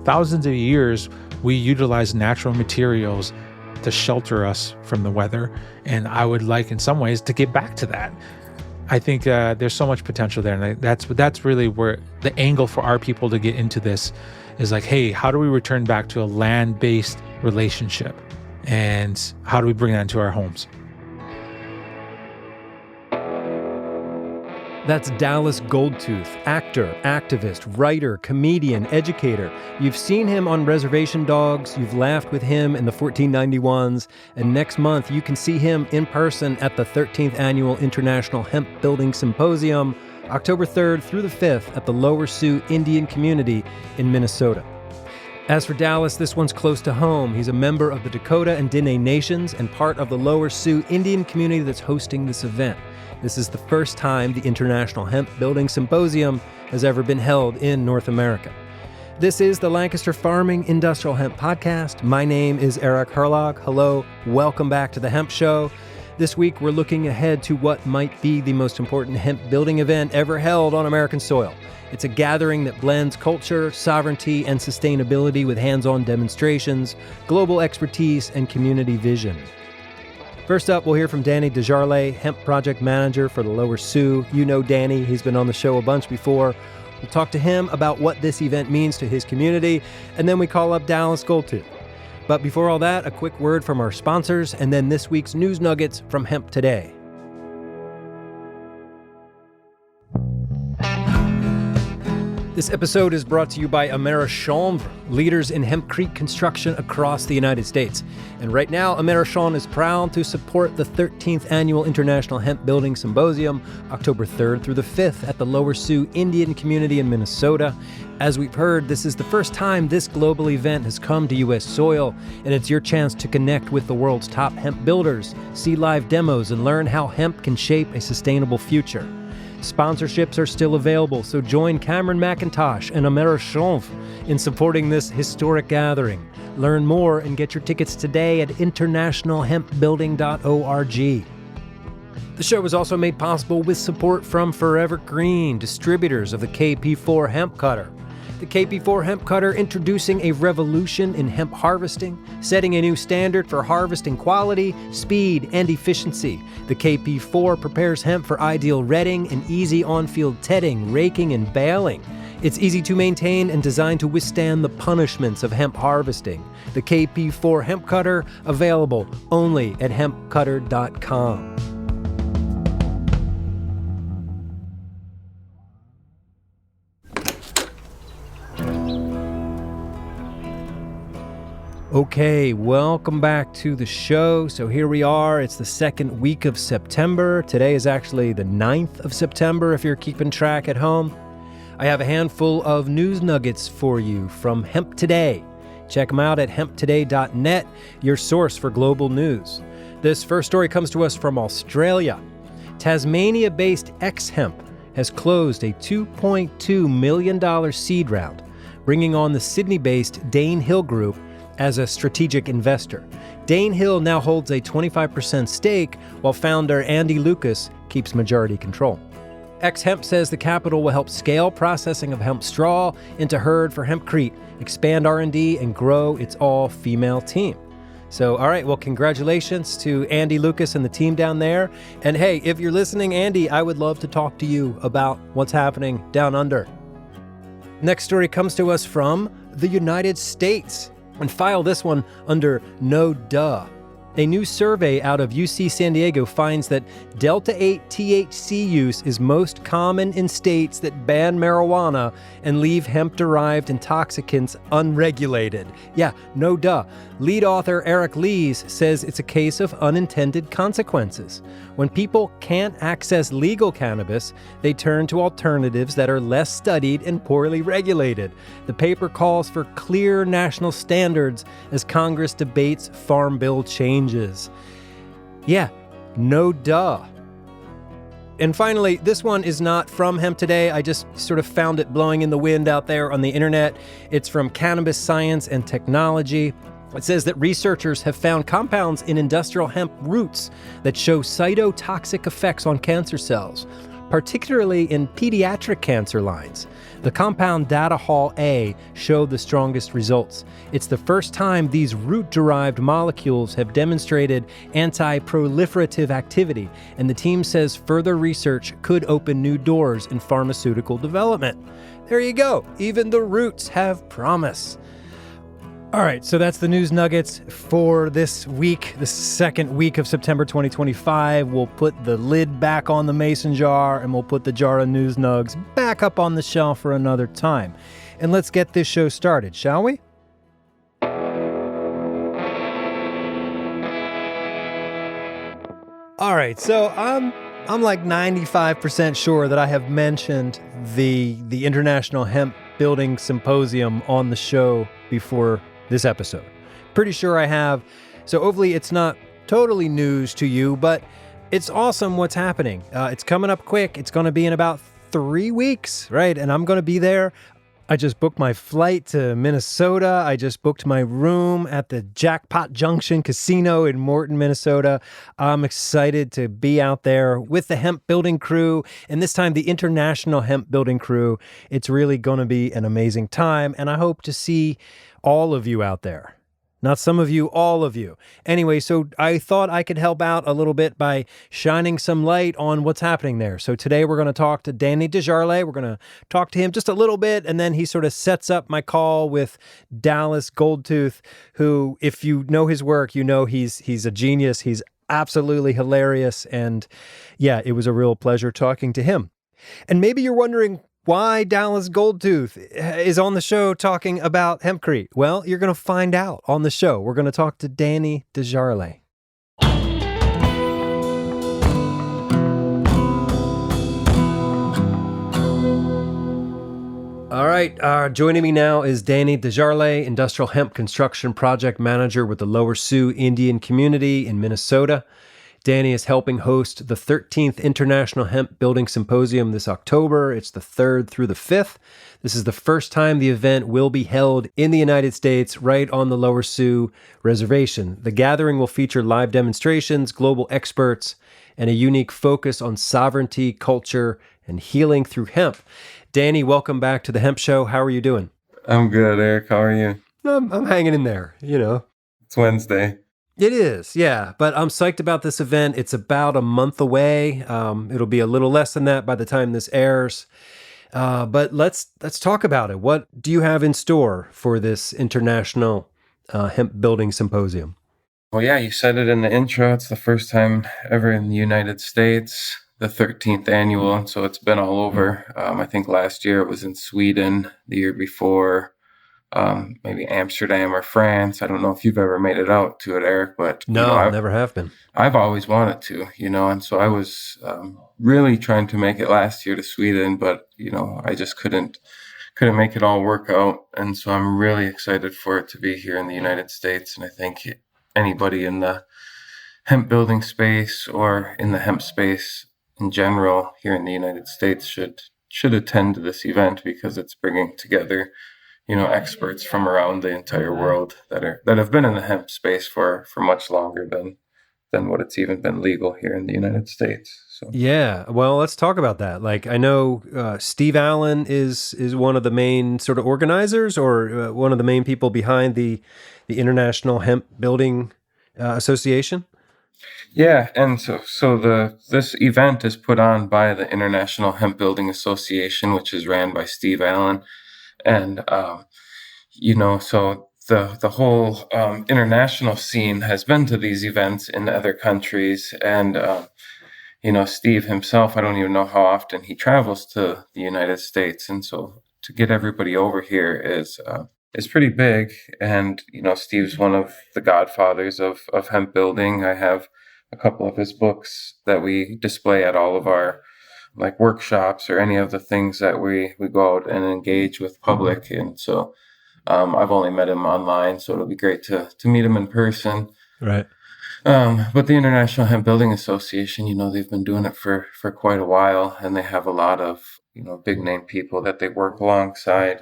thousands of years, we utilize natural materials to shelter us from the weather. And I would like, in some ways, to get back to that. I think there's so much potential there. And that's really where the angle for our people to get into this is like, hey, how do we return back to a land-based relationship? And how do we bring that into our homes? That's Dallas Goldtooth, actor, activist, writer, comedian, educator. You've seen him on Reservation Dogs, you've laughed with him in the 1491s, and next month you can see him in person at the 13th Annual International Hemp Building Symposium, October 3rd through the 5th at the Lower Sioux Indian Community in Minnesota. As for Dallas, this one's close to home. He's a member of the Dakota and Dene Nations and part of the Lower Sioux Indian Community that's hosting this event. This is the first time the International Hemp Building Symposium has ever been held in North America. This is the Lancaster Farming Industrial Hemp Podcast. My name is Eric Herlog. Hello, welcome back to the Hemp Show. This week, we're looking ahead to what might be the most important hemp building event ever held on American soil. It's a gathering that blends culture, sovereignty, and sustainability with hands-on demonstrations, global expertise, and community vision. First up, we'll hear from Danny Desjarlais, Hemp Project Manager for the Lower Sioux. You know Danny, he's been on the show a bunch before. We'll talk to him about what this event means to his community, and then we call up Dallas Goldtooth. But before all that, a quick word from our sponsors, and then this week's news nuggets from Hemp Today. This episode is brought to you by Americhanvre, leaders in hempcrete construction across the United States. And right now, Americhanvre is proud to support the 13th Annual International Hemp Building Symposium, October 3rd through the 5th at the Lower Sioux Indian Community in Minnesota. As we've heard, this is the first time this global event has come to U.S. soil, and it's your chance to connect with the world's top hemp builders, see live demos, and learn how hemp can shape a sustainable future. Sponsorships are still available, so join Cameron McIntosh and Americhanvre in supporting this historic gathering. Learn more and get your tickets today at internationalhempbuilding.org. The show was also made possible with support from Forever Green, distributors of the KP4 hemp cutter. The KP4 hemp cutter introducing a revolution in hemp harvesting, setting a new standard for harvesting quality, speed, and efficiency. The KP4 prepares hemp for ideal retting and easy on-field tedding, raking, and baling. It's easy to maintain and designed to withstand the punishments of hemp harvesting. The KP4 hemp cutter, available only at hempcutter.com. Okay, welcome back to the show. So here we are. It's the second week of September. Today is actually the 9th of September if you're keeping track at home. I have a handful of news nuggets for you from Hemp Today. Check them out at hemptoday.net, your source for global news. This first story comes to us from Australia. Tasmania-based X-Hemp has closed a $2.2 million seed round, bringing on the Sydney-based Dane Hill Group as a strategic investor. Dane Hill now holds a 25% stake, while founder Andy Lucas keeps majority control. X-Hemp says the capital will help scale processing of hemp straw into hurd for hempcrete, expand R&D, and grow its all-female team. So, all right, well, congratulations to Andy Lucas and the team down there. And hey, if you're listening, Andy, I would love to talk to you about what's happening down under. Next story comes to us from the United States. And file this one under No Duh. A new survey out of UC San Diego finds that Delta-8 THC use is most common in states that ban marijuana and leave hemp-derived intoxicants unregulated. Yeah, no duh. Lead author Eric Lees says it's a case of unintended consequences. When people can't access legal cannabis, they turn to alternatives that are less studied and poorly regulated. The paper calls for clear national standards as Congress debates Farm Bill changes. Yeah, no duh. And finally, this one is not from Hemp Today. I just sort of found it blowing in the wind out there on the internet. It's from Cannabis Science and Technology. It says that researchers have found compounds in industrial hemp roots that show cytotoxic effects on cancer cells. particularly in pediatric cancer lines. The compound Data Hall A showed the strongest results. It's the first time these root-derived molecules have demonstrated anti-proliferative activity, and the team says further research could open new doors in pharmaceutical development. There you go. Even the roots have promise. All right, so that's the news nuggets for this week, the second week of September 2025. We'll put the lid back on the mason jar, and we'll put the jar of news nugs back up on the shelf for another time. And let's get this show started, shall we? All right, so I'm like 95% sure that I have mentioned the International Hemp Building Symposium on the show before this episode. Pretty sure I have. So hopefully it's not totally news to you, but it's awesome what's happening. It's coming up quick. It's going to be in about 3 weeks, right? And I'm going to be there. I just booked my flight to Minnesota. I just booked my room at the Jackpot Junction Casino in Morton, Minnesota. I'm excited to be out there with the hemp building crew, and this time the International Hemp Building Crew. It's really going to be an amazing time, and I hope to see all of you out there. Not some of you, all of you. Anyway, so I thought I could help out a little bit by shining some light on what's happening there. So today we're going to talk to Danny Desjarlais. We're going to talk to him just a little bit, and then he sort of sets up my call with Dallas Goldtooth, who, if you know his work, you know he's a genius. He's absolutely hilarious, and yeah, it was a real pleasure talking to him. And maybe you're wondering why Dallas Goldtooth is on the show talking about hempcrete. Well, you're going to find out on the show. We're going to talk to Danny Desjarlais. All right, joining me now is Danny Desjarlais, Industrial Hemp Construction Project Manager with the Lower Sioux Indian Community in Minnesota. Danny is helping host the 13th International Hemp Building Symposium this October. It's the 3rd through the 5th. This is the first time the event will be held in the United States, right on the Lower Sioux Reservation. The gathering will feature live demonstrations, global experts, and a unique focus on sovereignty, culture, and healing through hemp. Danny, welcome back to the Hemp Show. How are you doing? I'm good, Eric. How are you? I'm hanging in there, you know. It's Wednesday. It is, yeah. But I'm psyched about this event. It's about a month away. It'll be a little less than that by the time this airs. But let's talk about it. What do you have in store for this International Hemp Building Symposium? Well, yeah, you said it in the intro. It's the first time ever in the United States, the 13th annual. So it's been all over. I think last year it was in Sweden, the year before maybe Amsterdam or France. I don't know if you've ever made it out to it, Eric, but no, I never have been. I've always wanted to, and so I was really trying to make it last year to Sweden, but I just couldn't make it all work out, and so I'm really excited for it to be here in the United States. And I think anybody in the hemp building space or in the hemp space in general here in the United States should attend this event, because it's bringing together experts from around the entire world that have been in the hemp space for much longer than what it's even been legal here in the United States. So yeah, well, let's talk about that. Like, I know Steve Allen is one of the main sort of organizers, or one of the main people behind the International Hemp Building Association. Yeah, and so this event is put on by the International Hemp Building Association, which is ran by Steve Allen. And, so the whole international scene has been to these events in other countries. And, Steve himself, I don't even know how often he travels to the United States. And so to get everybody over here is pretty big. And, Steve's one of the godfathers of hemp building. I have a couple of his books that we display at all of our workshops or any of the things that we go out and engage with public. And so I've only met him online, so it'll be great to meet him in person. Right. But the International Hemp Building Association, they've been doing it for quite a while, and they have a lot of, big name people that they work alongside.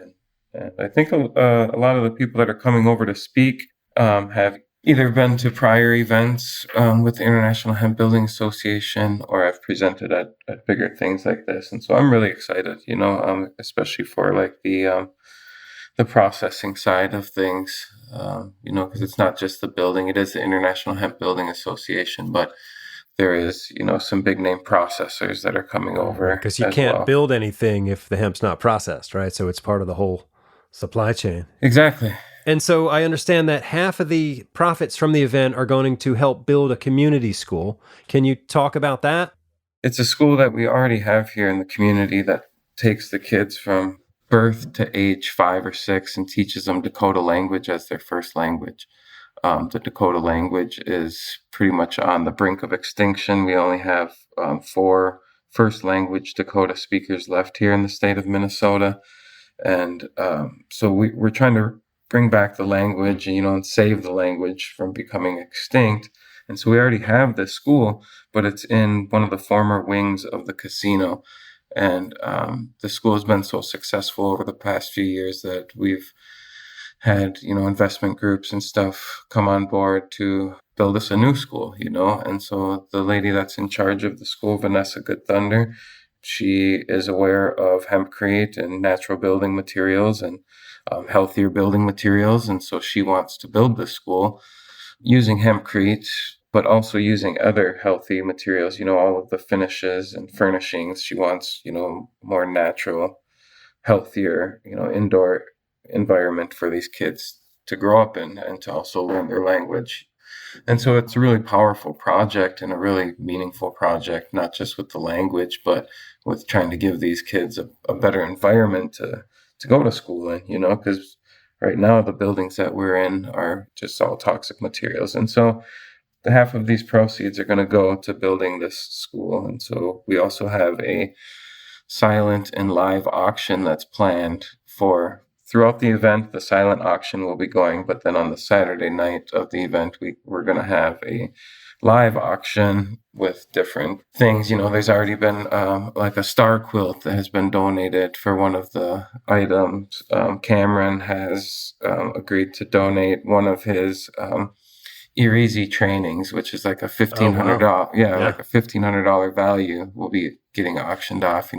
And I think a lot of the people that are coming over to speak have either been to prior events with the International Hemp Building Association, or I've presented at bigger things like this. And so I'm really excited, especially for like the processing side of things, because it's not just the building. It is the International Hemp Building Association, but there is, some big name processors that are coming over. Because you can't build anything if the hemp's not processed, right? So it's part of the whole supply chain. Exactly. And so I understand that half of the profits from the event are going to help build a community school. Can you talk about that? It's a school that we already have here in the community that takes the kids from birth to age 5 or 6 and teaches them Dakota language as their first language. The Dakota language is pretty much on the brink of extinction. We only have 4 first language Dakota speakers left here in the state of Minnesota. And so we're trying to bring back the language, and save the language from becoming extinct. And so we already have this school, but it's in one of the former wings of the casino. And the school has been so successful over the past few years that we've had, investment groups and stuff come on board to build us a new school, And so the lady that's in charge of the school, Vanessa Good Thunder, she is aware of hempcrete and natural building materials and healthier building materials. And so she wants to build this school using hempcrete, but also using other healthy materials, all of the finishes and furnishings. She wants, more natural, healthier, indoor environment for these kids to grow up in and to also learn their language. And so it's a really powerful project and a really meaningful project, not just with the language, but with trying to give these kids a better environment to go to school in, because right now the buildings that we're in are just all toxic materials. And so the half of these proceeds are going to go to building this school. And so we also have a silent and live auction that's planned for throughout the event. The silent auction will be going, but then on the Saturday night of the event, we're going to have a live auction with different things. There's already been like a star quilt that has been donated for one of the items. Cameron has agreed to donate one of his Easy trainings, which is like a $1,500, like a $1,500 value, will be getting auctioned off.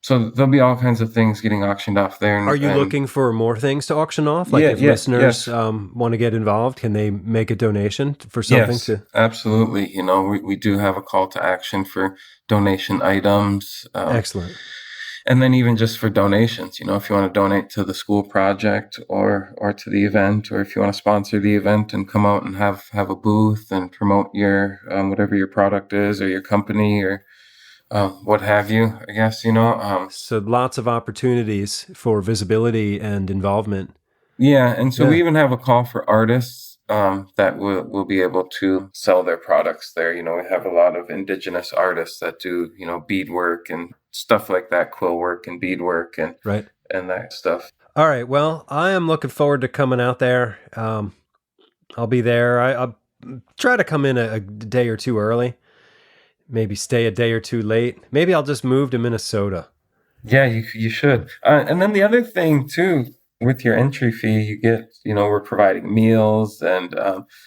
So there'll be all kinds of things getting auctioned off there. Are you looking for more things to auction off? Like if listeners want to get involved, can they make a donation for something? Yes, absolutely. We do have a call to action for donation items. Excellent. And then even just for donations, if you want to donate to the school project or to the event, or if you want to sponsor the event and come out and have a booth and promote your whatever your product is or your company or what have you, I guess, So lots of opportunities for visibility and involvement. Yeah, and so we even have a call for artists that will be able to sell their products there. We have a lot of indigenous artists that do, beadwork and stuff like that, quill work and beadwork and that stuff. All right. Well, I am looking forward to coming out there. I'll be there. I'll try to come in a day or two early. Maybe stay a day or two late. Maybe I'll just move to Minnesota. Yeah, you should. And then the other thing too, with your entry fee, you get, we're providing meals, and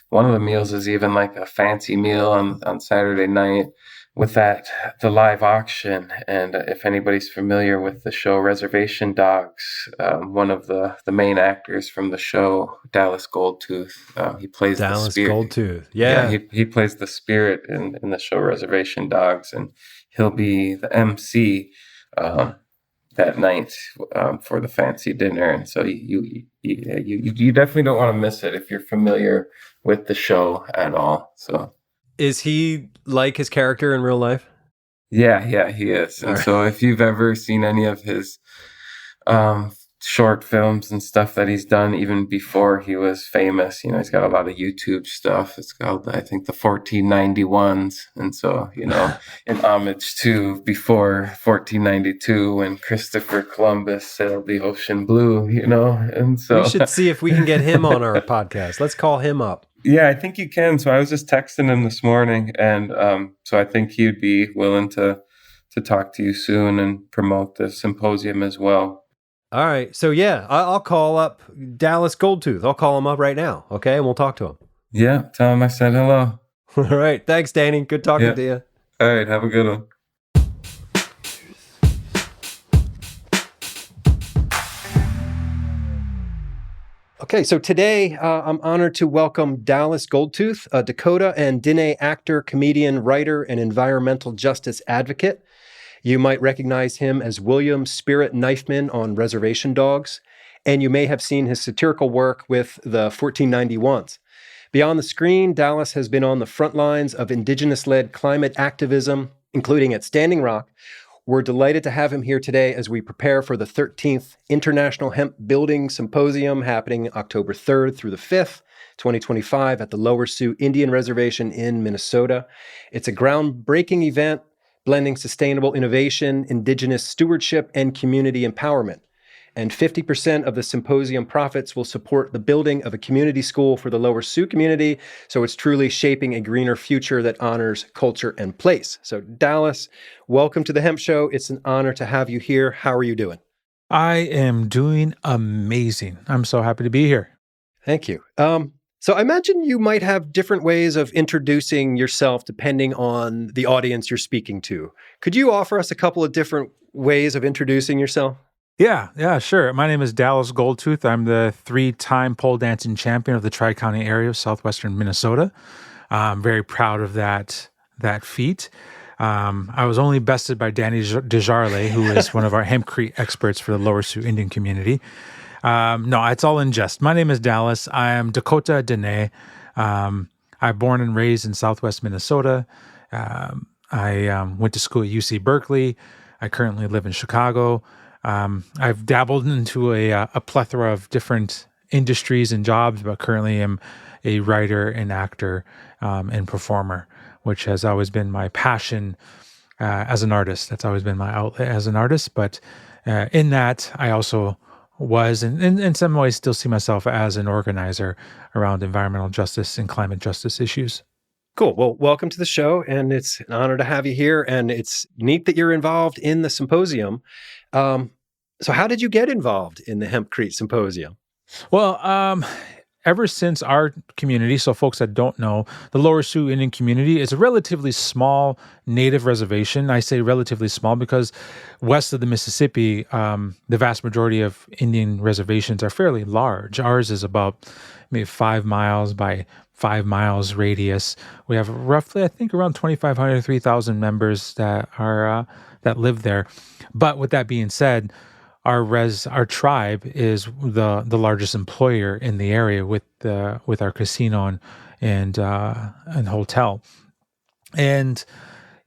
one of the meals is even like a fancy meal on Saturday night with the live auction. And if anybody's familiar with the show Reservation Dogs, one of the main actors from the show, Dallas Goldtooth, he plays Dallas the spirit. Goldtooth. Yeah. He plays the spirit in the show Reservation Dogs, and he'll be the MC that night for the fancy dinner. And so you definitely don't want to miss it if you're familiar with the show at all. So is he like his character in real life? Yeah, he is. And so if you've ever seen any of his short films and stuff that he's done even before he was famous, he's got a lot of YouTube stuff. It's called, I think, the 1491s. And so, in homage to before 1492 when Christopher Columbus sailed the ocean blue, and so we should see if we can get him on our podcast. Let's call him up. Yeah, I think you can. So I was just texting him this morning, and so I think he'd be willing to talk to you soon and promote the symposium as well. All right. So I'll call up Dallas Goldtooth. I'll call him up right now. Okay. And we'll talk to him. Yeah. Tell him I said hello. All right. Thanks, Danny. Good talking to you. All right, have a good one. Okay, so today I'm honored to welcome Dallas Goldtooth, a Dakota and Diné actor, comedian, writer, and environmental justice advocate. You might recognize him as William Spirit Knifeman on Reservation Dogs, and you may have seen his satirical work with the 1491s. Beyond the screen, Dallas has been on the front lines of Indigenous-led climate activism, including at Standing Rock. We're delighted to have him here today as we prepare for the 13th International Hemp Building Symposium happening October 3rd through the 5th, 2025 at the Lower Sioux Indian Reservation in Minnesota. It's a groundbreaking event blending sustainable innovation, Indigenous stewardship, and community empowerment. And 50% of the symposium profits will support the building of a community school for the Lower Sioux community. So it's truly shaping a greener future that honors culture and place. So Dallas, welcome to the Hemp Show. It's an honor to have you here. How are you doing? I am doing amazing. I'm so happy to be here. Thank you. So I imagine you might have different ways of introducing yourself depending on the audience you're speaking to. Could you offer us a couple of different ways of introducing yourself? Yeah, sure. My name is Dallas Goldtooth. I'm the 3-time pole dancing champion of the Tri-County area of southwestern Minnesota. I'm very proud of that feat. I was only bested by Danny Desjarlais, who is one of our hempcrete experts for the Lower Sioux Indian Community. No, it's all in jest. My name is Dallas. I am Dakota Diné. I'm born and raised in southwest Minnesota. I went to school at UC Berkeley. I currently live in Chicago. I've dabbled into a plethora of different industries and jobs, but currently am a writer and actor and performer, which has always been my passion as an artist. That's always been my outlet as an artist. But in that, I also was, and in some ways still see myself as an organizer around environmental justice and climate justice issues. Cool. Well, welcome to the show, and it's an honor to have you here. And it's neat that you're involved in the symposium. So how did you get involved in the Hempcrete Symposium? Well, ever since our community, so folks that don't know, the Lower Sioux Indian Community is a relatively small native reservation. I say relatively small because west of the Mississippi, the vast majority of Indian reservations are fairly large. Ours is about maybe 5 miles by 5 miles radius. We have roughly, I think, around 2,500, 3,000 members that are that live there. But with that being said, our tribe is the largest employer in the area with our casino and hotel. And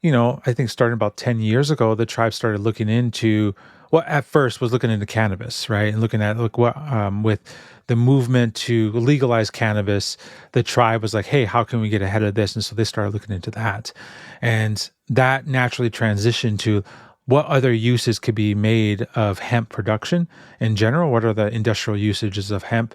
I think starting about 10 years ago, the tribe started looking into, well, at first was looking into cannabis, right? And looking at what with the movement to legalize cannabis, the tribe was like, hey, how can we get ahead of this? And so they started looking into that. And that naturally transitioned to what other uses could be made of hemp production in general? What are the industrial usages of hemp?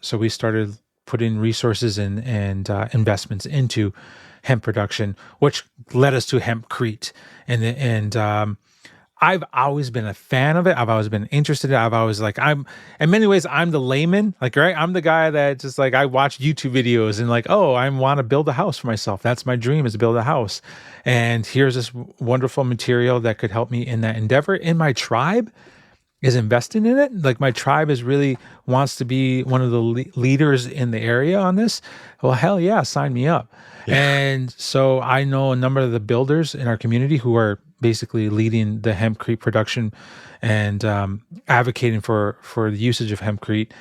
So we started putting resources and investments into hemp production, which led us to Hempcrete. And I've always been a fan of it. I've always been interested in it. I've always in many ways, I'm the layman, right? I'm the guy that just I watch YouTube videos and I want to build a house for myself. That's my dream, is to build a house. And here's this wonderful material that could help me in that endeavor. And my tribe is investing in it. My tribe really wants to be one of the leaders in the area on this. Well, hell yeah, sign me up. Yeah. And so I know a number of the builders in our community who are basically leading the hempcrete production and advocating for the usage of hempcrete.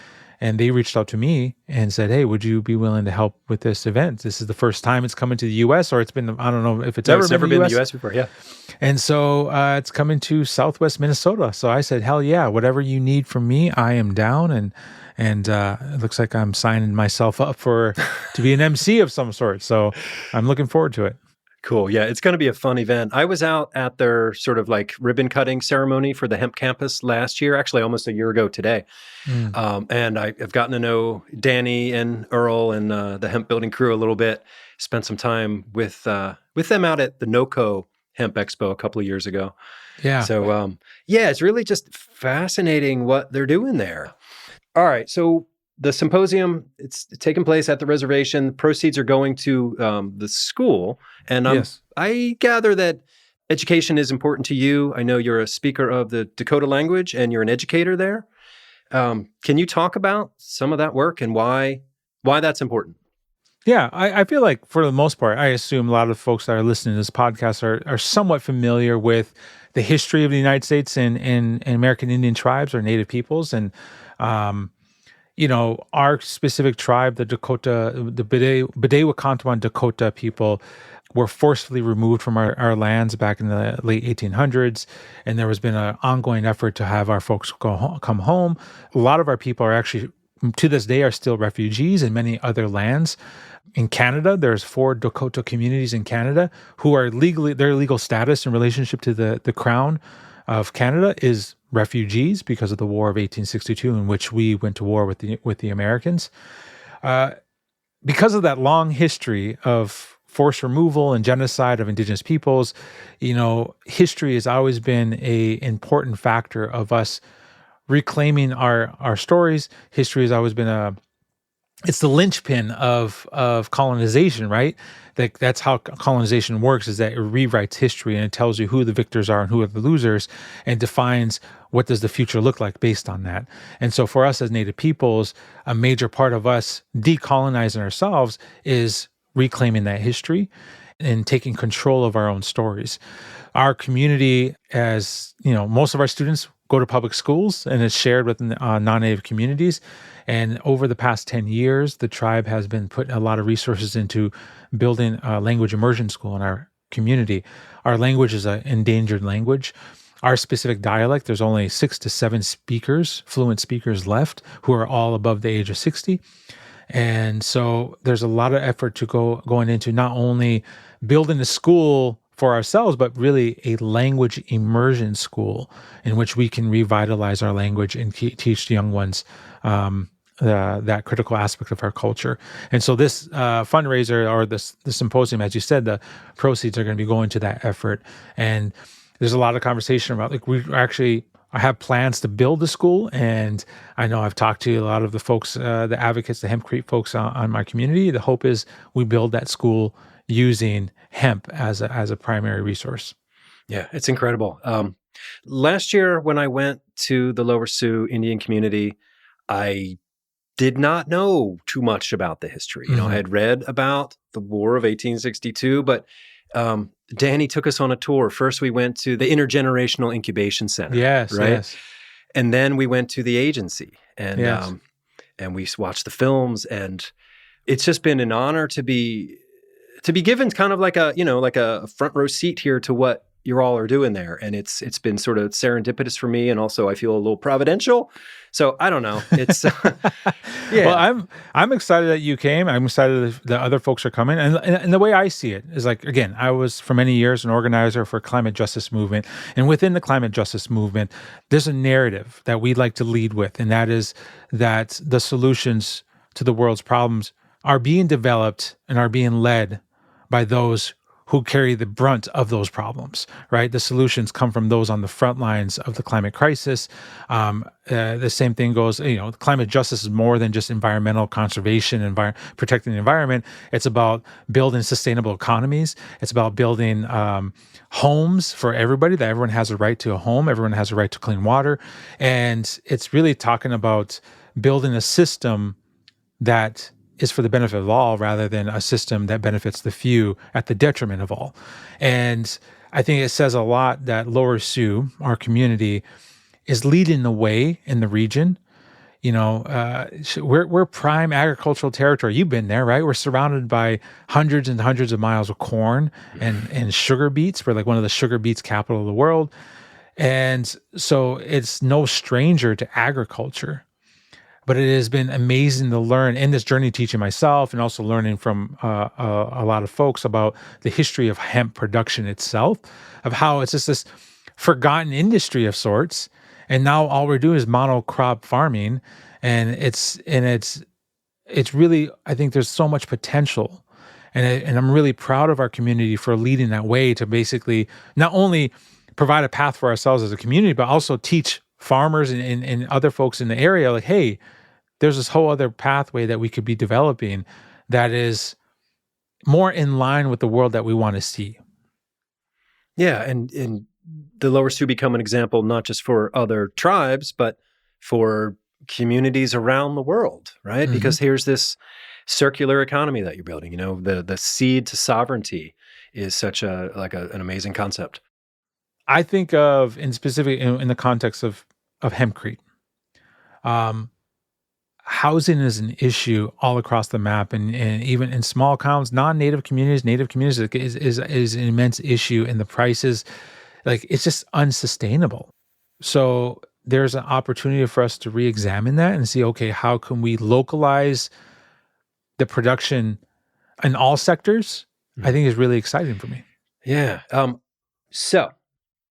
And they reached out to me and said, hey, would you be willing to help with this event? This is the first time it's coming to the U.S., or it's been, I don't know if it's ever been in the U.S. before, yeah. And so it's coming to southwest Minnesota. So I said, hell yeah, whatever you need from me, I am down. And it looks like I'm signing myself up to be an MC of some sort. So I'm looking forward to it. Cool. Yeah, it's going to be a fun event. I was out at their sort of ribbon cutting ceremony for the hemp campus last year, actually almost a year ago today. And I've gotten to know Danny and Earl and the hemp building crew a little bit, spent some time with them out at the NOCO Hemp Expo a couple of years ago. Yeah. So, it's really just fascinating what they're doing there. All right. So the symposium, it's taking place at the reservation. The proceeds are going to the school. And Yes. I gather that education is important to you. I know you're a speaker of the Dakota language and you're an educator there. Can you talk about some of that work and why that's important? Yeah, I feel like for the most part, I assume a lot of folks that are listening to this podcast are somewhat familiar with the history of the United States and American Indian tribes or Native peoples. And, our specific tribe, the Dakota, the Bidewee-Wakantawan Dakota people, were forcefully removed from our lands back in the late 1800s. And there has been an ongoing effort to have our folks come home. A lot of our people are actually, to this day, are still refugees in many other lands. In Canada, there's 4 Dakota communities in Canada who are their legal status in relationship to the Crown of Canada is refugees because of the War of 1862, in which we went to war with the Americans. Because of that long history of forced removal and genocide of Indigenous peoples, history has always been an important factor of us reclaiming our stories. History has always been it's the linchpin of colonization, right? That's how colonization works, is that it rewrites history and it tells you who the victors are and who are the losers and defines what does the future look like based on that. And so for us as Native peoples, a major part of us decolonizing ourselves is reclaiming that history and taking control of our own stories. Our community, as most of our students go to public schools and it's shared with non-Native communities. And over the past 10 years, the tribe has been putting a lot of resources into building a language immersion school in our community. Our language is an endangered language. Our specific dialect, there's only 6 to 7 fluent speakers left, who are all above the age of 60. And so there's a lot of effort to going into not only building a school for ourselves, but really a language immersion school in which we can revitalize our language and teach young ones that critical aspect of our culture. And so this fundraiser or the symposium, as you said, the proceeds are going to be going to that effort. And there's a lot of conversation about, I have plans to build the school, and I know I've talked to a lot of the folks, the advocates, the Hemp Creek folks on my community. The hope is we build that school using hemp as a primary resource. Yeah, it's incredible. Last year when I went to the Lower Sioux Indian Community, I did not know too much about the history. Mm-hmm. I had read about the War of 1862, but Danny took us on a tour. First, we went to the Intergenerational Incubation Center. Yes, right? Yes. And then we went to the agency, and Yes. And we watched the films, and it's just been an honor to be given kind of like a front row seat here to what you all are doing there. And it's been sort of serendipitous for me, and also I feel a little providential. So I don't know. It's yeah. Well, I'm excited that you came. I'm excited that other folks are coming. And the way I see it is, like, again, I was for many years an organizer for climate justice movement. And within the climate justice movement, there's a narrative that we'd like to lead with. And that is that the solutions to the world's problems are being developed and are being led by those who carry the brunt of those problems, right? The solutions come from those on the front lines of the climate crisis. The same thing goes, climate justice is more than just environmental conservation and protecting the environment. It's about building sustainable economies. It's about building homes for everybody, that everyone has a right to a home. Everyone has a right to clean water. And it's really talking about building a system that is for the benefit of all, rather than a system that benefits the few at the detriment of all. And I think it says a lot that Lower Sioux, our community, is leading the way in the region. We're prime agricultural territory. You've been there, right? We're surrounded by hundreds and hundreds of miles of corn and sugar beets. We're like one of the sugar beets capital of the world. And so it's no stranger to agriculture. But it has been amazing to learn in this journey, teaching myself and also learning from a lot of folks about the history of hemp production itself, of how it's just this forgotten industry of sorts. And now all we're doing is monocrop farming. And it's really, I think there's so much potential. And I'm really proud of our community for leading that way to basically not only provide a path for ourselves as a community, but also teach farmers and other folks in the area, like, hey, there's this whole other pathway that we could be developing that is more in line with the world that we want to see. Yeah, and the Lower Sioux become an example not just for other tribes, but for communities around the world, right? Because here's this circular economy that you're building. The seed to sovereignty is such an amazing concept. I think of, in specific, in the context of hempcrete, housing is an issue all across the map, and even in small towns, non-native communities, native communities is an immense issue, and the prices, like, it's just unsustainable. So there's an opportunity for us to re-examine that and see, okay, how can we localize the production in all sectors? I think is really exciting for me. Yeah. So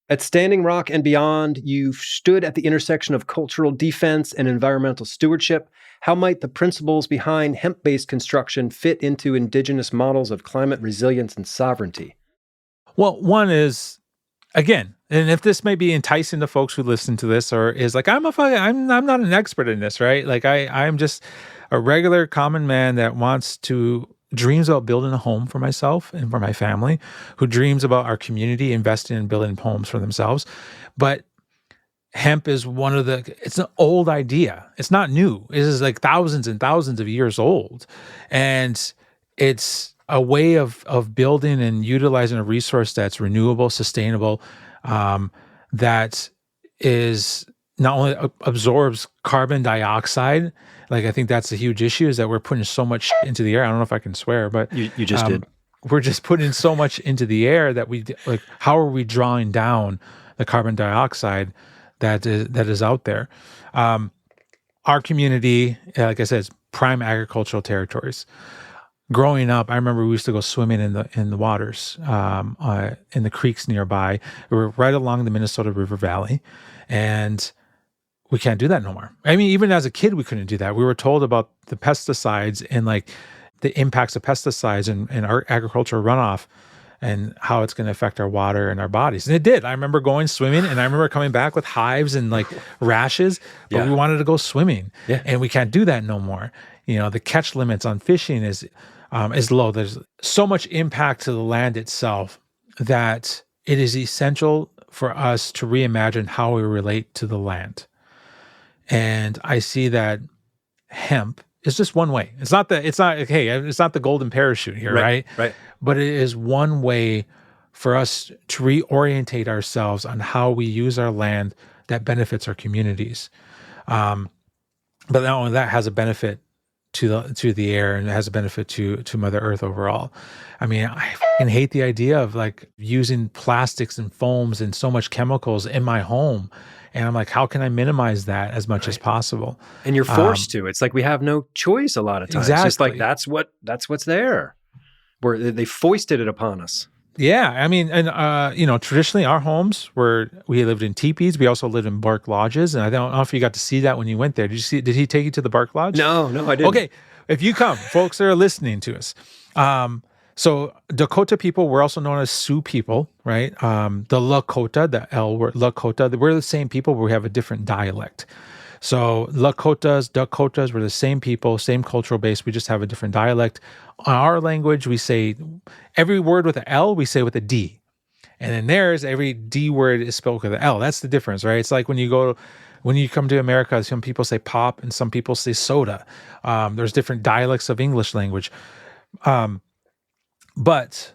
at Standing Rock and beyond, you've stood at the intersection of cultural defense and environmental stewardship. How might the principles behind hemp-based construction fit into indigenous models of climate resilience and sovereignty? Well, one is, again, and if this may be enticing to folks who listen to this, or is like, I'm not an expert in this, right? Like I'm just a regular common man that dreams about building a home for myself and for my family, who dreams about our community investing in building homes for themselves. But hemp is it's an old idea. It's not new. It is like thousands and thousands of years old. And it's a way of building and utilizing a resource that's renewable, sustainable, that is not only absorbs carbon dioxide. Like, I think that's a huge issue, is that we're putting so much into the air. I don't know if I can swear, but you just did. We're just putting so much into the air that how are we drawing down the carbon dioxide that is out there? Our community, like I said, is prime agricultural territories. Growing up, I remember we used to go swimming in the waters, in the creeks nearby. We were right along the Minnesota River Valley, and we can't do that no more. I mean, even as a kid, we couldn't do that. We were told about the pesticides and like the impacts of pesticides and our agricultural runoff and how it's going to affect our water and our bodies. And it did. I remember going swimming, and I remember coming back with hives and like rashes, but we wanted to go swimming, and we can't do that no more. The catch limits on fishing is low. There's so much impact to the land itself that it is essential for us to reimagine how we relate to the land. And I see that hemp is just one way. It's not the golden parachute here, right? Right. But it is one way for us to reorientate ourselves on how we use our land that benefits our communities. But not only that, has a benefit to the air, and it has a benefit to Mother Earth overall. I mean, I fucking hate the idea of like using plastics and foams and so much chemicals in my home. And I'm like, how can I minimize that as much as possible? And you're forced to. It's like we have no choice a lot of times. Exactly. It's like that's what's there. Where they foisted it upon us. Yeah, I mean, and traditionally our homes we lived in teepees. We also lived in bark lodges, and I don't know if you got to see that when you went there. Did he take you to the bark lodge? No, I didn't. Okay, if you come, folks that are listening to us, so Dakota people, we're also known as Sioux people, right? The Lakota, the L word, Lakota, we're the same people, but we have a different dialect. So Lakotas, Dakotas, we're the same people, same cultural base. We just have a different dialect. On our language, we say every word with an L, we say with a D. And in theirs, every D word is spelled with an L. That's the difference, right? It's like when you come to America, some people say pop and some people say soda. There's different dialects of English language. But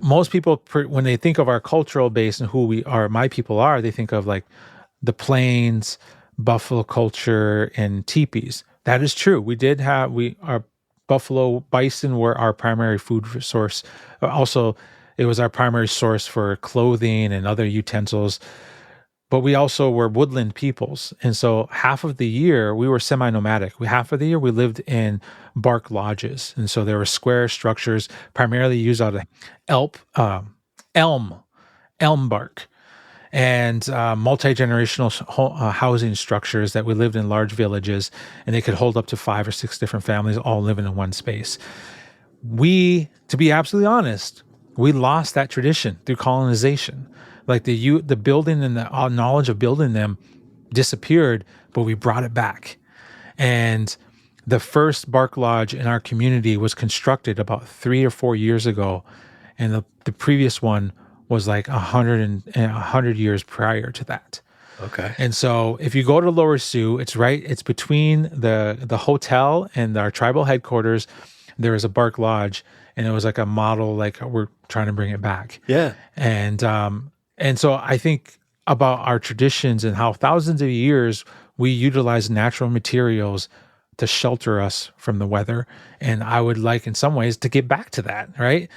most people, when they think of our cultural base and who my people are, they think of like the plains, buffalo culture, and teepees. That is true. Our buffalo bison were our primary food source. Also, it was our primary source for clothing and other utensils. But we also were woodland peoples. And so half of the year we were semi-nomadic. Half of the year we lived in bark lodges. And so there were square structures primarily used out of elm bark, and multi-generational housing structures that we lived in large villages, and they could hold up to 5 or 6 different families all living in one space. To be absolutely honest, we lost that tradition through colonization. Like the building and the knowledge of building them disappeared, but we brought it back. And the first bark lodge in our community was constructed about 3 or 4 years ago. And the previous one was like 100 years prior to that. Okay. And so if you go to Lower Sioux, it's between the hotel and our tribal headquarters. There is a bark lodge, and it was like a model, like we're trying to bring it back. Yeah. And so I think about our traditions and how thousands of years we utilize natural materials to shelter us from the weather. And I would like, in some ways, to get back to that, right?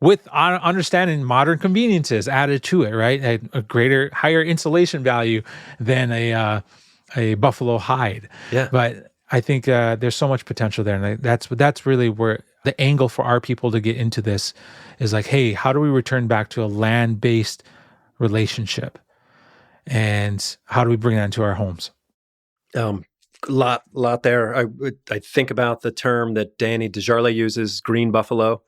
With understanding modern conveniences added to it, right? A greater, higher insulation value than a buffalo hide. Yeah. But I think there's so much potential there, and that's really where the angle for our people to get into this is like, hey, how do we return back to a land-based relationship, and how do we bring that into our homes? Lot there. I think about the term that Danny Desjarlais uses, green buffalo,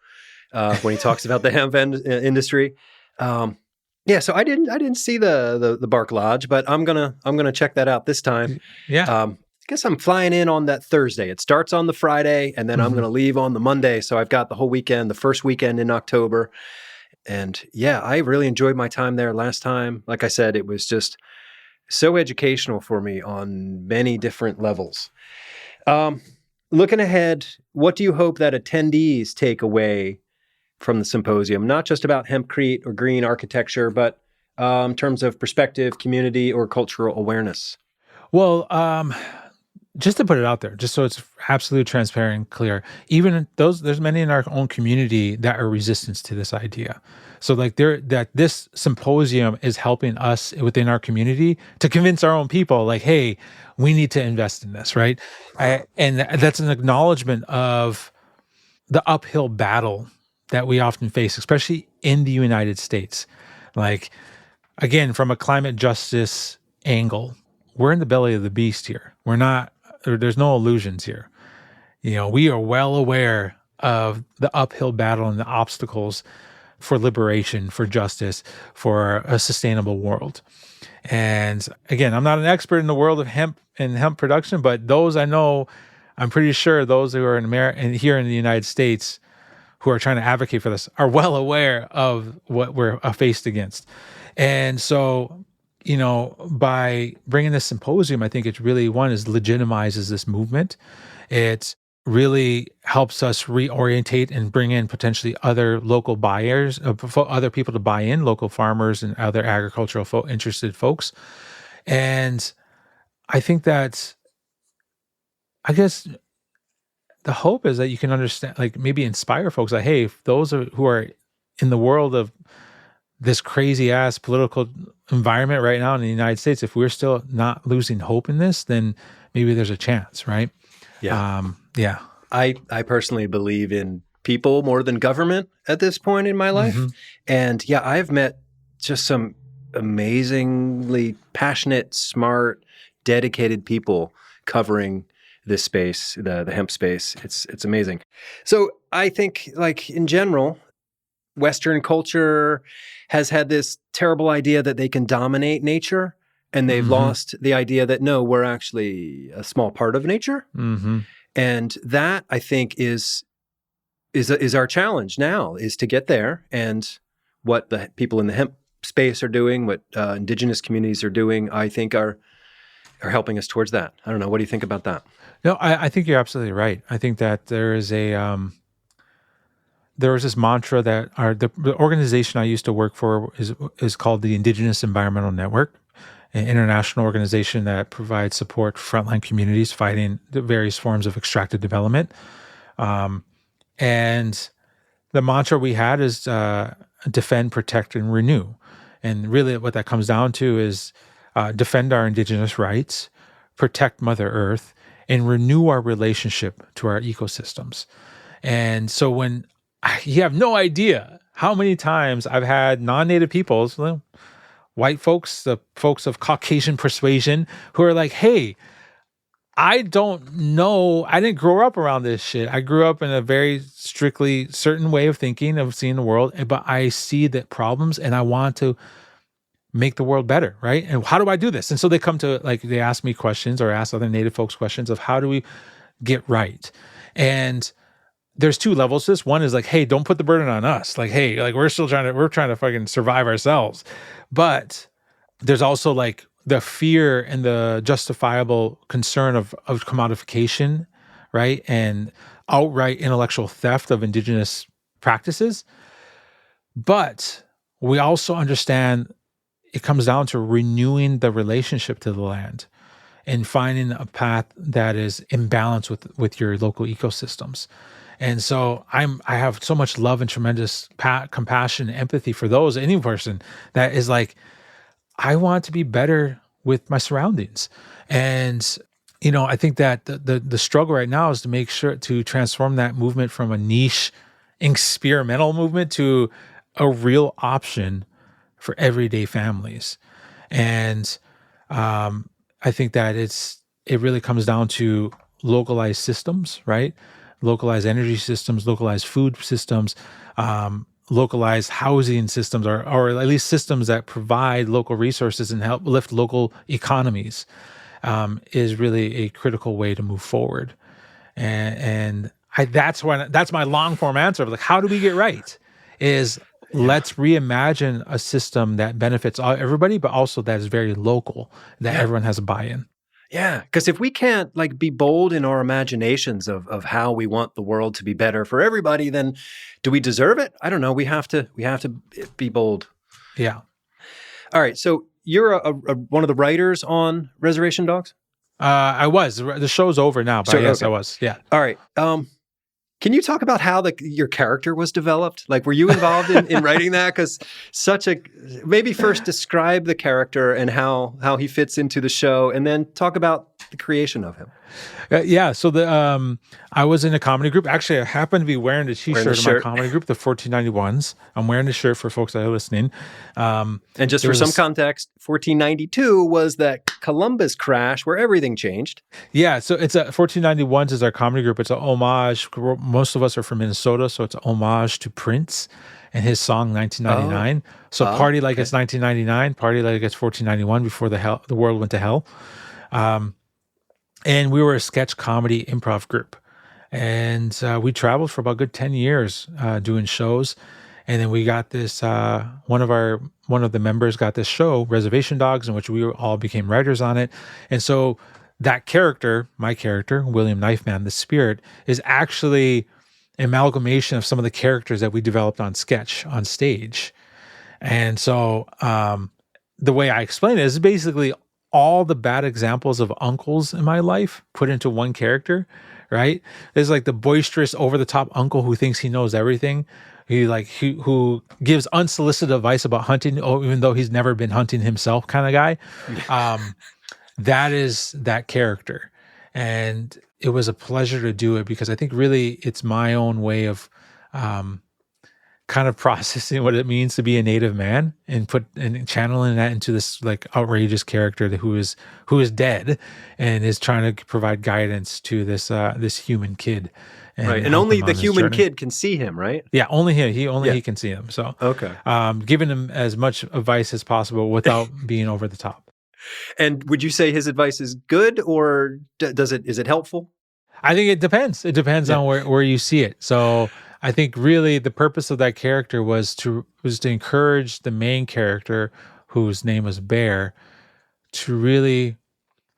when he talks about the hemp industry. Yeah, so I didn't see the bark lodge, but I'm gonna check that out this time. Yeah. I guess I'm flying in on that Thursday. It starts on the Friday, and then I'm gonna leave on the Monday. So I've got the whole weekend, the first weekend in October. And yeah, I really enjoyed my time there last time. Like I said, it was just so educational for me on many different levels. Looking ahead, what do you hope that attendees take away from the symposium? Not just about hempcrete or green architecture, but in terms of perspective, community, or cultural awareness. Well, just to put it out there, just so it's absolutely transparent and clear, even there's many in our own community that are resistant to this idea. So like this symposium is helping us within our community to convince our own people, like, hey, we need to invest in this, right? And that's an acknowledgement of the uphill battle that we often face, especially in the United States. Like, again, from a climate justice angle, we're in the belly of the beast here. There's no illusions here. We are well aware of the uphill battle and the obstacles for liberation, for justice, for a sustainable world. And again, I'm not an expert in the world of hemp and hemp production, but those I know, I'm pretty sure those who are in America and here in the United States who are trying to advocate for this are well aware of what we're faced against. And so, by bringing this symposium, I think it's really, one, is legitimizes this movement. It really helps us reorientate and bring in potentially other local buyers, other people to buy in, local farmers and other agricultural interested folks. And I think that, I guess, the hope is that you can understand, like maybe inspire folks like, hey, if those who are in the world of this crazy ass political environment right now in the United States, if we're still not losing hope in this, then maybe there's a chance, right? Yeah. Yeah. I personally believe in people more than government at this point in my life. And yeah, I've met just some amazingly passionate, smart, dedicated people covering this space, the hemp space. It's amazing. So I think, like, in general, Western culture has had this terrible idea that they can dominate nature, and they've lost the idea that, no, we're actually a small part of nature. And that, I think, is our challenge now, is to get there. And what the people in the hemp space are doing, what indigenous communities are doing, I think are helping us towards that. I don't know. What do you think about that? No, I think you're absolutely right. I think that there is there was this mantra that the organization I used to work for is called the Indigenous Environmental Network, an international organization that provides support for frontline communities fighting the various forms of extractive development. And the mantra we had is defend, protect, and renew. And really what that comes down to is defend our indigenous rights, protect Mother Earth, and renew our relationship to our ecosystems. And so when you have no idea how many times I've had non-native peoples, white folks, the folks of Caucasian persuasion, who are like, hey, I don't know. I didn't grow up around this shit. I grew up in a very strictly certain way of thinking, of seeing the world, but I see the problems and I want to make the world better, right? And how do I do this? And so they come to, like, they ask me questions or ask other Native folks questions of how do we get right? And there's two levels to this. One is like, hey, don't put the burden on us. Like, hey, like we're trying to fucking survive ourselves. But there's also like the fear and the justifiable concern of commodification, right? And outright intellectual theft of indigenous practices. But we also understand it comes down to renewing the relationship to the land and finding a path that is in balance with your local ecosystems. And so I have so much love and tremendous compassion and empathy for any person that is like, I want to be better with my surroundings. And, I think that the struggle right now is to make sure to transform that movement from a niche experimental movement to a real option for everyday families. And I think that it really comes down to localized systems, right? Localized energy systems, localized food systems, localized housing systems, or at least systems that provide local resources and help lift local economies, is really a critical way to move forward. And that's my long form answer of like, how do we get right? Let's reimagine a system that benefits everybody, but also that is very local, that everyone has a buy-in. Yeah, because if we can't like be bold in our imaginations of how we want the world to be better for everybody, then do we deserve it? I don't know. We have to be bold. Yeah. All right. So you're one of the writers on Reservation Dogs? I was. The show's over now, but yes, okay. I was. Yeah. All right. Can you talk about how your character was developed? Like, were you involved in writing that? Because maybe first describe the character and how he fits into the show, and then talk about the creation of him. Yeah. So I was in a comedy group. Actually, I happen to be wearing the T-shirt of my comedy group, the 1491s. I'm wearing the shirt for folks that are listening. And just for some context, 1492 was that Columbus crash where everything changed. Yeah. So it's 1491s is our comedy group. It's an homage. Most of us are from Minnesota, so it's an homage to Prince and his song 1999. So party like it's 1999, party like it's 1491 before the world went to hell. And we were a sketch comedy improv group. And we traveled for about a good 10 years doing shows. And then we got this, one of the members got this show, Reservation Dogs, in which we all became writers on it. And so that character, my character, William Knifeman, the spirit, is actually an amalgamation of some of the characters that we developed on stage. And so the way I explain it is basically all the bad examples of uncles in my life put into one character, right? There's like the boisterous, over-the-top uncle who thinks he knows everything, who gives unsolicited advice about hunting, even though he's never been hunting himself, kind of guy. That is that character, and it was a pleasure to do it because I think really it's my own way of kind of processing what it means to be a Native man and channeling that into this like outrageous character who is dead and is trying to provide guidance to this human kid. And only the human kid can see him, right? Yeah, only him. He can see him. So giving him as much advice as possible without being over the top. And would you say his advice is good, or is it helpful? I think it depends. It depends on where you see it. So I think really the purpose of that character was to encourage the main character, whose name was Bear, to really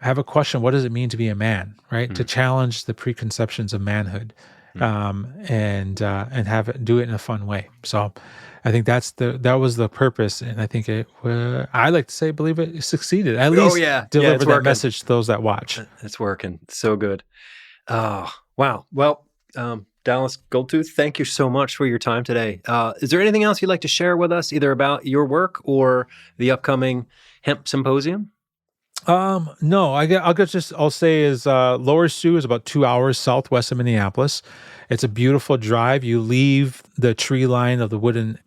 have a question: what does it mean to be a man? Right? Mm-hmm. To challenge the preconceptions of manhood, and have it do it in a fun way. So I think that was the purpose, and I think I like to believe it succeeded. At least deliver that message to those that watch. It's working. So good. Oh, wow. Well, Dallas Goldtooth, thank you so much for your time today. Is there anything else you'd like to share with us, either about your work or the upcoming Hemp Symposium? No, I'll say is Lower Sioux is about 2 hours southwest of Minneapolis. It's a beautiful drive. You leave the tree line of the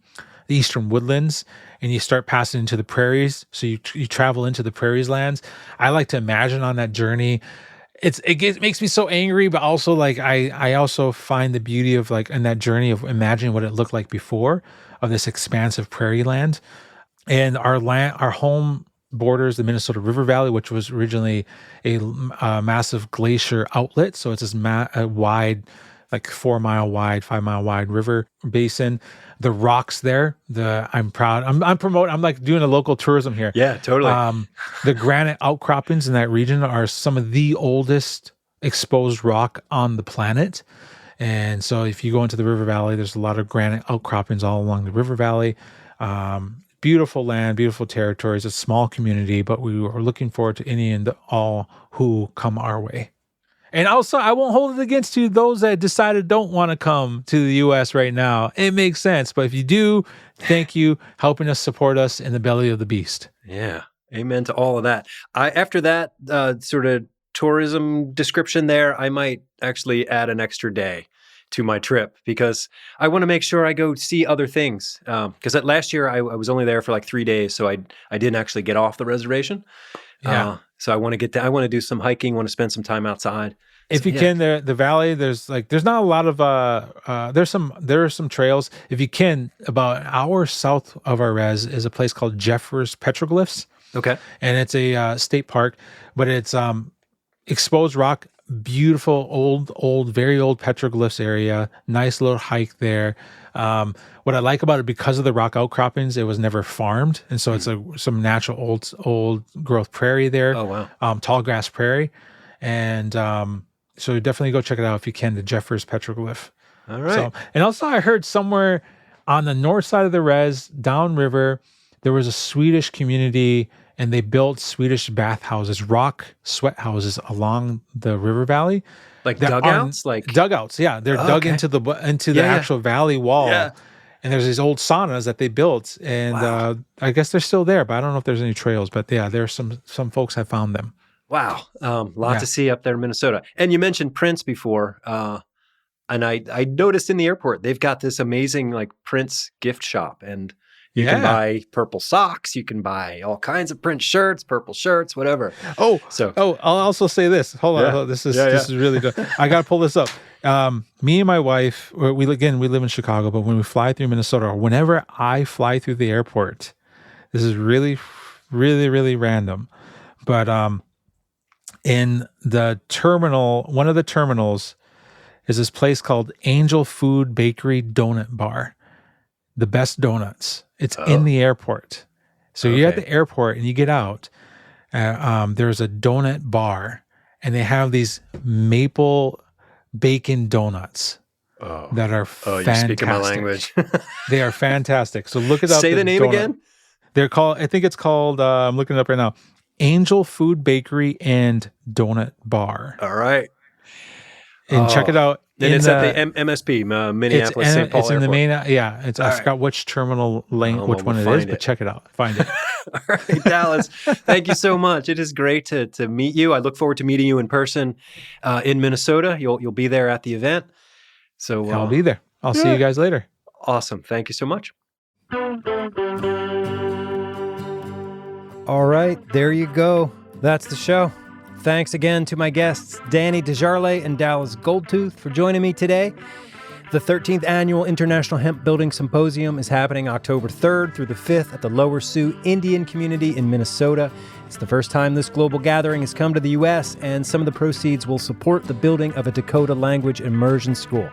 eastern woodlands, and you start passing into the prairies. So you travel into the prairies lands. I like to imagine on that journey. It makes me so angry, but also like I also find the beauty of like in that journey of imagining what it looked like before, of this expansive prairie land. And our home borders the Minnesota River Valley, which was originally a massive glacier outlet. So it's this wide, like 4-mile wide, 5-mile wide river basin. The rocks there, I'm proud. I'm like doing a local tourism here. Yeah, totally. The granite outcroppings in that region are some of the oldest exposed rock on the planet. And so if you go into the river valley, there's a lot of granite outcroppings all along the river valley. Beautiful land, beautiful territories, a small community, but we are looking forward to any and all who come our way. And also, I won't hold it against you, those that decided don't want to come to the U.S. right now. It makes sense. But if you do, thank you, helping us support us in the belly of the beast. Yeah. Amen to all of that. After that sort of tourism description there, I might actually add an extra day to my trip because I want to make sure I go see other things. Because last year I was only there for like 3 days, so I didn't actually get off the reservation. Yeah. So I want to I want to do some hiking, want to spend some time outside. If you can, the valley, there's not a lot of there are some trails. If you can, about an hour south of our res is a place called Jeffers Petroglyphs. Okay. And it's a state park, but it's exposed rock, beautiful old very old petroglyphs area. Nice little hike there. What I like about it, because of the rock outcroppings, it was never farmed, and so it's some natural old growth prairie there. Oh wow. Tall grass prairie, and so definitely go check it out if you can. The Jeffers Petroglyph. All right. So, and also I heard somewhere on the north side of the res, downriver, there was a Swedish community, and they built Swedish bathhouses, rock sweat houses along the river valley. Like dugouts? Dugouts, yeah. They're dug into the actual valley wall. Yeah. And there's these old saunas that they built. And I guess they're still there, but I don't know if there's any trails. But yeah, there's some folks have found them. Wow. Lot to see up there in Minnesota. And you mentioned Prince before. And I noticed in the airport, they've got this amazing like Prince gift shop. And you can buy purple socks. You can buy all kinds of Prince shirts, purple shirts, whatever. I'll also say this. Hold on. This is really good. I got to pull this up. Me and my wife, we live in Chicago, but when we fly through Minnesota, or whenever I fly through the airport, this is really, really, really random. But in the terminal, one of the terminals is this place called Angel Food Bakery Donut Bar. The best donuts. It's in the airport. So you're at the airport and you get out. There's a donut bar, and they have these maple bacon donuts that are fantastic. You're speaking my language. They are fantastic. So look it up. Say the name again. They're called, I think it's called, I'm looking it up right now, Angel Food Bakery and Donut Bar. All right. And check it out. And it's at the MSP, Minneapolis St. Paul It's Airport. in the main, I forgot which terminal lane, which one it is, but check it out. Find it. All right, Dallas, thank you so much. It is great to meet you. I look forward to meeting you in person in Minnesota. You'll be there at the event. So I'll be there. I'll see you guys later. Awesome. Thank you so much. All right, there you go. That's the show. Thanks again to my guests, Danny Desjarlais and Dallas Goldtooth, for joining me today. The 13th Annual International Hemp Building Symposium is happening October 3rd through the 5th at the Lower Sioux Indian Community in Minnesota. It's the first time this global gathering has come to the U.S., and some of the proceeds will support the building of a Dakota Language Immersion School.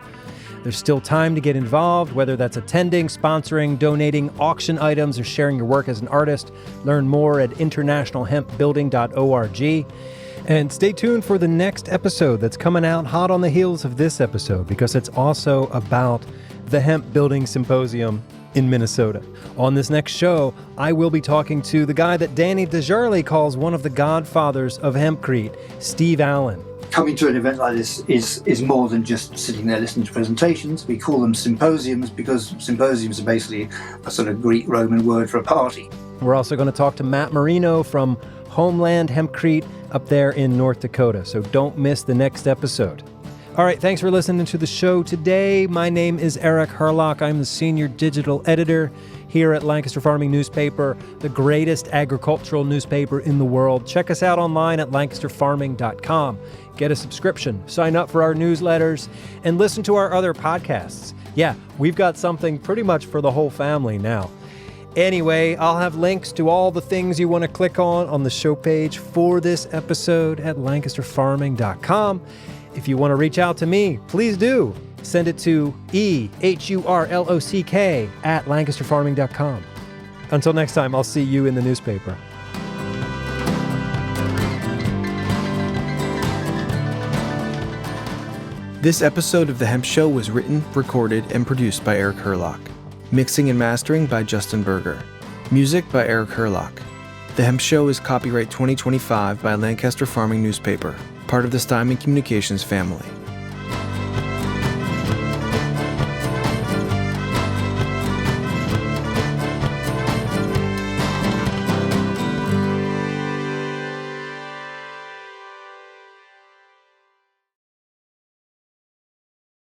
There's still time to get involved, whether that's attending, sponsoring, donating, auction items, or sharing your work as an artist. Learn more at internationalhempbuilding.org. And stay tuned for the next episode that's coming out hot on the heels of this episode, because it's also about the Hemp Building Symposium in Minnesota. On this next show, I will be talking to the guy that Danny Desjarlais calls one of the godfathers of hempcrete, Steve Allen. Coming to an event like this is more than just sitting there listening to presentations. We call them symposiums because symposiums are basically a sort of Greek-Roman word for a party. We're also going to talk to Matt Marino from Homeland Hempcrete up there in North Dakota, so don't miss the next episode. All right, thanks for listening to the show today. My name is Eric Harlock. I'm the senior digital editor here at Lancaster Farming Newspaper, the greatest agricultural newspaper in the world. Check us out online at lancasterfarming.com. Get a subscription, sign up for our newsletters, and listen to our other podcasts. Yeah, we've got something pretty much for the whole family now. Anyway, I'll have links to all the things you want to click on the show page for this episode at lancasterfarming.com. If you want to reach out to me, please do. Send it to ehurlock@lancasterfarming.com. Until next time, I'll see you in the newspaper. This episode of The Hemp Show was written, recorded, and produced by Eric Hurlock. Mixing and mastering by Justin Berger. Music by Eric Hurlock. The Hemp Show is copyright 2025 by Lancaster Farming Newspaper, part of the Steinman Communications family.